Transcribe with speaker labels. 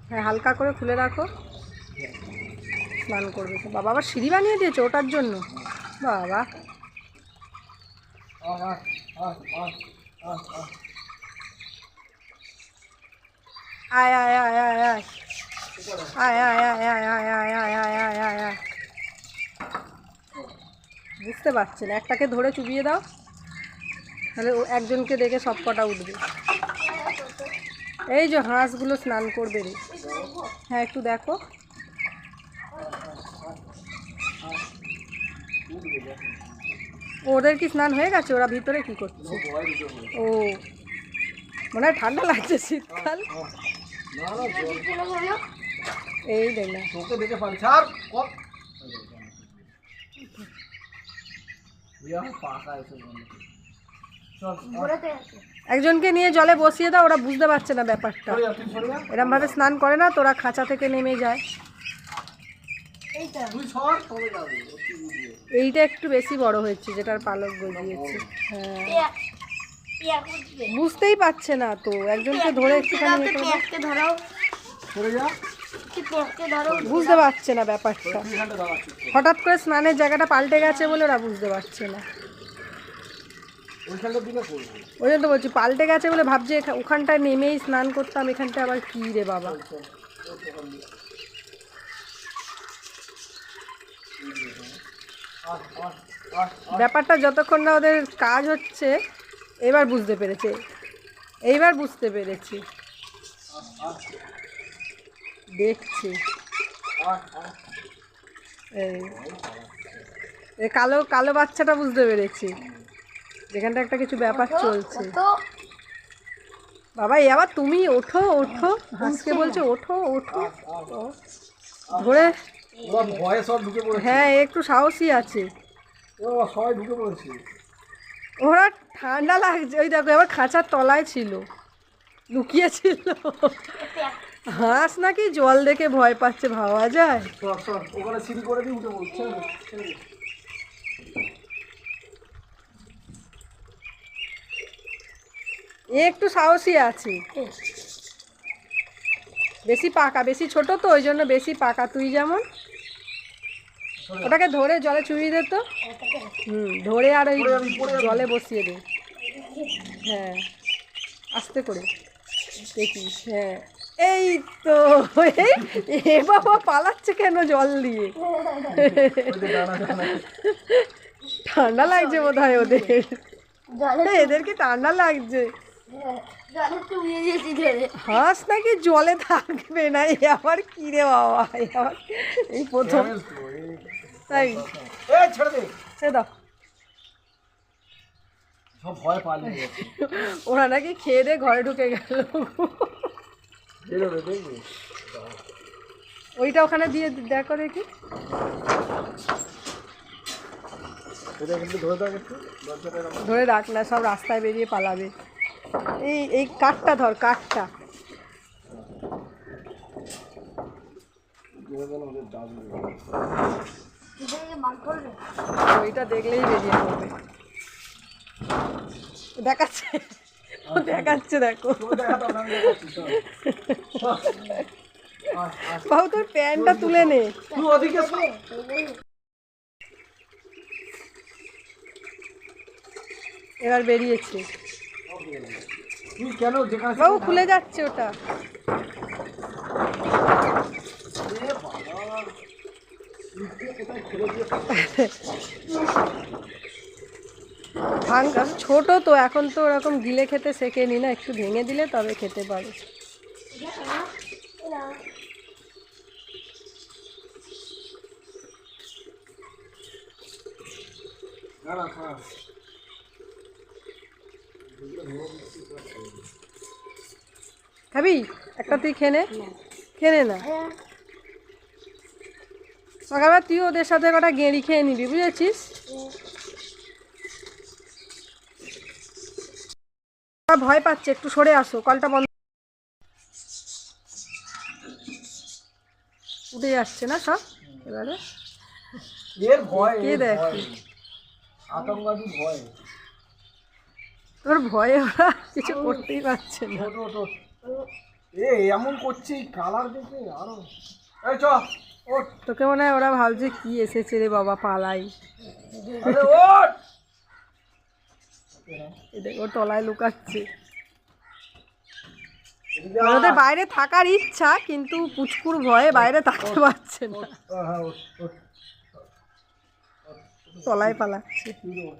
Speaker 1: হ্যাঁ, হালকা করে খুলে রাখো, স্নান করবে তো। বাবা আবার সিঁড়ি বানিয়ে দিয়েছে ওটার জন্য, বাবা। আয় আয় আয় আয় আয় আয় আয় আয় আয় আয় আয় আয় আয় আয় আয় আয় আয়। বুঝতে পারছে না, একটাকে ধরে চুবিয়ে দাও, তাহলে ও একজনকে দেখে সব কটা উঠবে। এই যে হাঁসগুলো স্নান করবে রে। হ্যাঁ, একটু দেখো। ওদের কি স্নান হয়ে গেছে? ওরা ভিতরে কি করছে? ও, মনে হয় ঠান্ডা লাগছে, শীতকাল। এই দেখ না, একজনকে নিয়ে জলে বসিয়ে দাও, ওরা বুঝতে পারছে না ব্যাপারটা, এরম ভাবে স্নান করে না, তোরা খাঁচা থেকে নেমে যায়। এইটা একটু বেশি বড় হয়েছে, যেটার পালক গজিয়েছে। হ্যাঁ, বুঝতেই পারছে না তো, একজনকে ধরে একটুখানি বুঝতে পারছে না ব্যাপারটা, হঠাৎ করে স্নানের জায়গাটা পাল্টে গেছে বলে ওরা বুঝতে পারছে না। ওই জন্য তো বলছি, পাল্টে গেছে বলে ভাবছে ওখানটায় নেমেই স্নান করতাম, এখানটা আবার কি রে বাবা। ব্যাপারটা যতক্ষণ না ওদের কাজ হচ্ছে, এবার বুঝতে পেরেছে, এইবার বুঝতে পেরেছি, দেখছি। এই কালো কালো বাচ্চাটা বুঝতে পেরেছি, যেখানটা একটা কিছু ব্যাপার চলছে। বাবা, এই আবার তুমি ওঠো ওঠো, হাঁসকে বলছে ওঠো ওঠো, ধরে। হ্যাঁ, একটু সাহসী আছে, ওরা ঠান্ডা লাগছে। ওই দেখো, এবার খাঁচার তলায় ছিল, লুকিয়েছিল। হাঁস নাকি জল দেখে ভয় পাচ্ছে, ভাবা যায়? একটু সাহসী আছে, বেশি পাকা, বেশি ছোট তো ওই জন্য বেশি পাকা। তুই যেমন, ওটাকে ধরে জলে চুবিয়ে দে তো। ধরে আর ওই জলে বসিয়ে দে। হ্যাঁ, আস্তে করে দেখিস। হ্যাঁ, এই তো। এ বাবা, পালাচ্ছে কেন জল দিয়ে? ঠান্ডা লাগছে বোধ হয় ওদের, এদেরকে ঠান্ডা লাগছে। হাঁস নাকি জলে থাকবে না, এ আবার কি রে বাবা, এই প্রথম। তাই দাও, ওরা নাকি খেয়ে দিয়ে ঘরে ঢুকে গেল। ওইটা ওখানে দিয়ে দেখো দেখি, ধরে রাখ না, সব রাস্তায় বেরিয়ে পালাবে। এই কাঠটা ধর, কাঠটা। ওইটা দেখলেই বেরিয়ে পড়বে। দেখাচ্ছে, ও দেখাচ্ছে, দেখো। বাবু, তোর প্যান্টটা তুলে নে। এবার বেরিয়েছে বাবু, খুলে যাচ্ছে ওটা। ভাঙা ছোট তো, এখন তো ওরকম গিলে খেতে শেখেনি না, একটু ভেঙে দিলে তবে খেতে পারে। খাবি একটা? তুই খেনে, খেনে না। সকালবেলা তুই ওদের সাথে কটা গেঁড়ি খেয়ে নিবি, বুঝেছিস? ভয় পাচ্ছে, একটু সরে আসো, কলটা বন্ধ। উঠে যাচ্ছে না সব এবারে, কে দেখ,
Speaker 2: আতঙ্কবাদীর ভয়।
Speaker 1: তোর ভয়ে ওরা কিছু করতেই পারছে না।
Speaker 2: এ এমন করছে কালার দেখে আরো। এই চ ওঠ।
Speaker 1: তোকে মনে হয় ওরা ভাবছে কি এসেছে রে বাবা, পালাই।
Speaker 2: আরে ওঠ।
Speaker 1: ও তলায় লুকাচ্ছে।
Speaker 2: এদিকে
Speaker 1: মানে ওদের
Speaker 2: আয়।
Speaker 1: বাইরে থাকার ইচ্ছা, কিন্তু পুচকুর ভয়ে বাইরে থাকতে পারছে না,
Speaker 2: হ্যাঁ ওঠ ওঠ।
Speaker 1: তলায় পালাচ্ছে।
Speaker 2: তুই ওঠ।